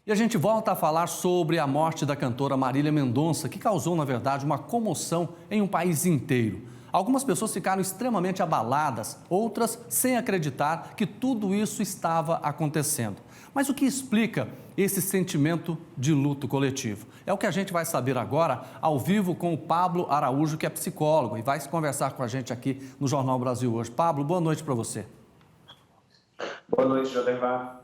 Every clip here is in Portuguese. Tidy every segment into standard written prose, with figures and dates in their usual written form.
E a gente volta a falar sobre a morte da cantora Marília Mendonça, que causou, na verdade, uma comoção em um país inteiro. Algumas pessoas ficaram extremamente abaladas, outras sem acreditar que tudo isso estava acontecendo. Mas o que explica esse sentimento de luto coletivo? É o que a gente vai saber agora, ao vivo, com o Pablo Araújo, que é psicólogo e vai conversar com a gente aqui no Jornal Brasil Hoje. Pablo, boa noite para você. Boa noite, Jodevar.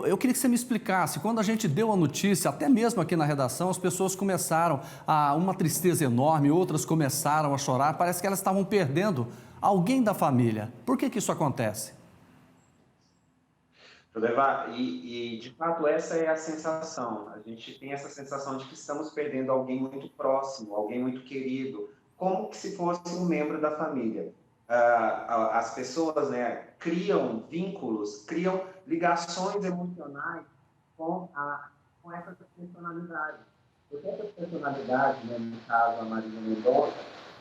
Eu queria que você me explicasse, quando a gente deu a notícia, até mesmo aqui na redação, as pessoas começaram a uma tristeza enorme, outras começaram a chorar, parece que elas estavam perdendo alguém da família. Por que isso acontece? Jodevar, de fato essa é a sensação. A gente tem essa sensação de que estamos perdendo alguém muito próximo, alguém muito querido, como que se fosse um membro da família. As pessoas, né, criam vínculos, criam ligações emocionais com essa personalidade. Porque essas personalidades, né, no caso a Marília Mendonça,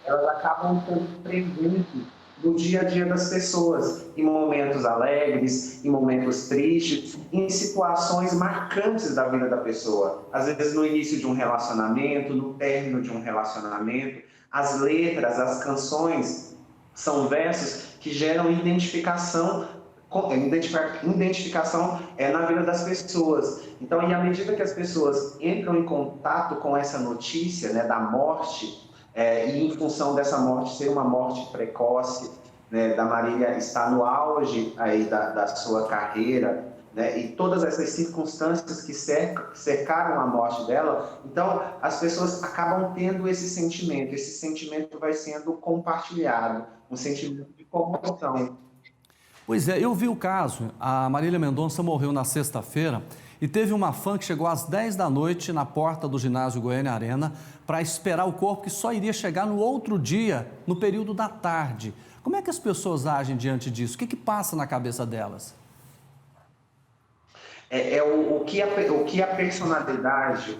elas acabam sendo presentes no dia a dia das pessoas, em momentos alegres, em momentos tristes, em situações marcantes da vida da pessoa. Às vezes no início de um relacionamento, no término de um relacionamento, as letras, as canções são versos que geram identificação na vida das pessoas. Então, à medida que as pessoas entram em contato com essa notícia, né, da morte, e em função dessa morte ser uma morte precoce, né, da Marília estar no auge aí da sua carreira, né, e todas essas circunstâncias que cercaram a morte dela, então as pessoas acabam tendo esse sentimento vai sendo compartilhado, um sentimento de comoção. Pois é, eu vi o caso. A Marília Mendonça morreu na sexta-feira e teve uma fã que chegou às 10 da noite na porta do ginásio Goiânia Arena para esperar o corpo que só iria chegar no outro dia, no período da tarde. Como é que as pessoas agem diante disso? O que passa na cabeça delas? O que a personalidade,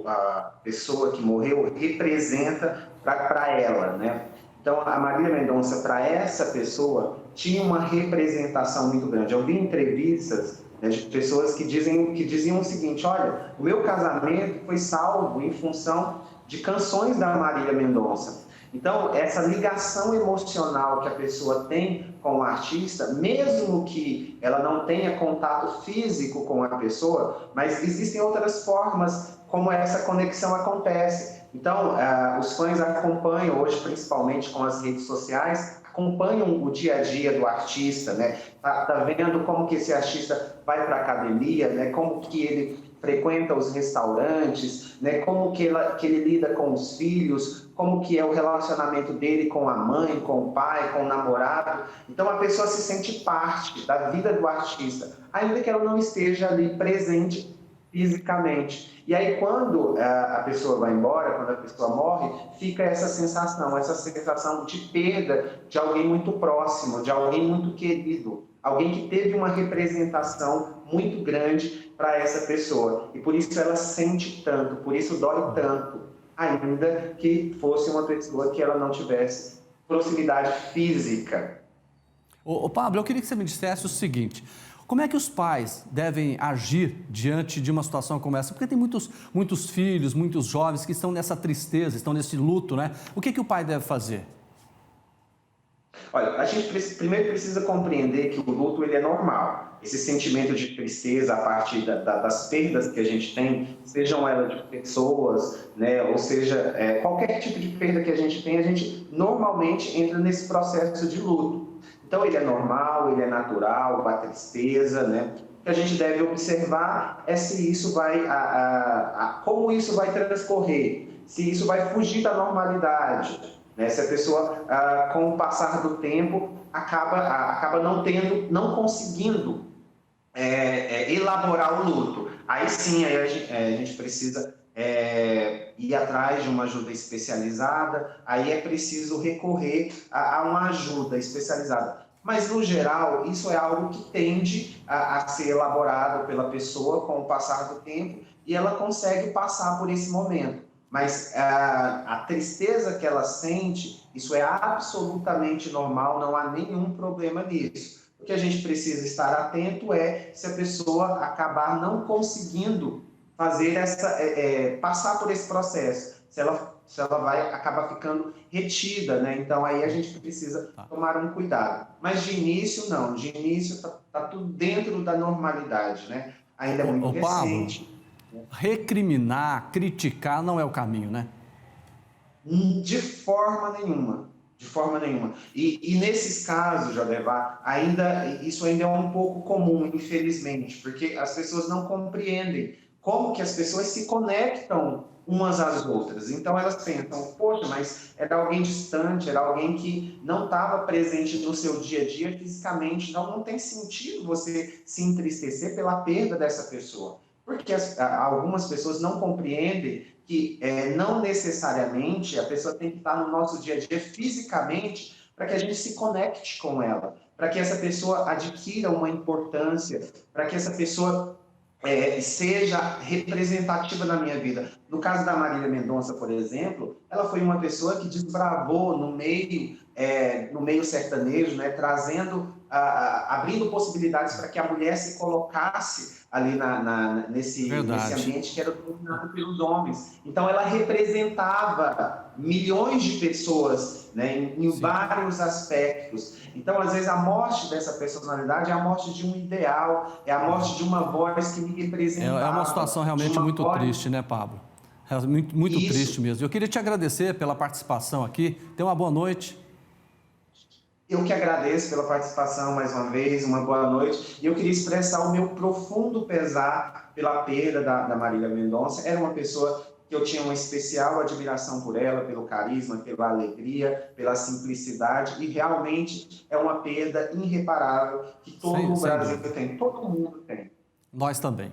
a pessoa que morreu representa para ela, né? Então, a Marília Mendonça, para essa pessoa, tinha uma representação muito grande. Eu vi entrevistas, né, de pessoas que diziam o seguinte: olha, o meu casamento foi salvo em função de canções da Marília Mendonça. Então, essa ligação emocional que a pessoa tem com o artista, mesmo que ela não tenha contato físico com a pessoa, mas existem outras formas como essa conexão acontece. Então, os fãs acompanham hoje, principalmente com as redes sociais, acompanham o dia a dia do artista, né? Tá vendo como que esse artista vai para a academia, né? Como que ele frequenta os restaurantes, né? Como que ele lida com os filhos, como que é o relacionamento dele com a mãe, com o pai, com o namorado. Então a pessoa se sente parte da vida do artista, ainda que ela não esteja ali presente fisicamente. E aí quando a pessoa vai embora, quando a pessoa morre, fica essa sensação de perda de alguém muito próximo, de alguém muito querido, alguém que teve uma representação muito grande para essa pessoa. E por isso ela sente tanto, por isso dói tanto, ainda que fosse uma pessoa que ela não tivesse proximidade física. Pablo, eu queria que você me dissesse o seguinte: como é que os pais devem agir diante de uma situação como essa? Porque tem muitos filhos, muitos jovens que estão nessa tristeza, estão nesse luto, né? O que o pai deve fazer? Olha, a gente primeiro precisa compreender que o luto ele é normal. Esse sentimento de tristeza a partir das perdas que a gente tem, sejam elas de pessoas, né, ou seja, qualquer tipo de perda que a gente tem, a gente normalmente entra nesse processo de luto. Então ele é normal, ele é natural, a tristeza, né? O que a gente deve observar é se isso como isso vai transcorrer, se isso vai fugir da normalidade. Né? Se a pessoa, com o passar do tempo, acaba não conseguindo elaborar o luto. Aí sim, a gente precisa ir atrás de uma ajuda especializada, aí é preciso recorrer a uma ajuda especializada. Mas, no geral, isso é algo que tende a ser elaborado pela pessoa com o passar do tempo e ela consegue passar por esse momento. Mas a tristeza que ela sente, isso é absolutamente normal, não há nenhum problema nisso. O que a gente precisa estar atento é se a pessoa acabar não conseguindo fazer passar por esse processo, se ela vai acabar ficando retida, né? Então aí a gente precisa tomar um cuidado. Mas de início não, de início tá tudo dentro da normalidade, né? Ainda é muito Pablo, recente. recriminar, criticar não é o caminho, né? De forma nenhuma, de forma nenhuma. E nesses casos, Jodevar, isso ainda é um pouco comum, infelizmente, porque as pessoas não compreendem como que as pessoas se conectam umas às outras. Então elas pensam, poxa, mas era alguém distante, era alguém que não estava presente no seu dia a dia fisicamente, então não tem sentido você se entristecer pela perda dessa pessoa. Porque algumas pessoas não compreendem que não necessariamente a pessoa tem que estar no nosso dia a dia fisicamente para que a gente se conecte com ela, para que essa pessoa adquira uma importância, para que essa pessoa seja representativa na minha vida. No caso da Marília Mendonça, por exemplo, ela foi uma pessoa que desbravou no meio sertanejo, né, abrindo possibilidades para que a mulher se colocasse ali nesse ambiente que era dominado pelos homens. Então, ela representava milhões de pessoas, né, em vários aspectos. Então, às vezes, a morte dessa personalidade é a morte de um ideal, é a morte de uma voz que me representava. É uma situação realmente muito triste, né, Pablo? É muito triste mesmo. Eu queria te agradecer pela participação aqui. Tenha uma boa noite. Eu que agradeço pela participação mais uma vez, uma boa noite. E eu queria expressar o meu profundo pesar pela perda da Marília Mendonça. Era uma pessoa que eu tinha uma especial admiração por ela, pelo carisma, pela alegria, pela simplicidade. E realmente é uma perda irreparável que todo o Brasil tem, todo mundo tem. Nós também.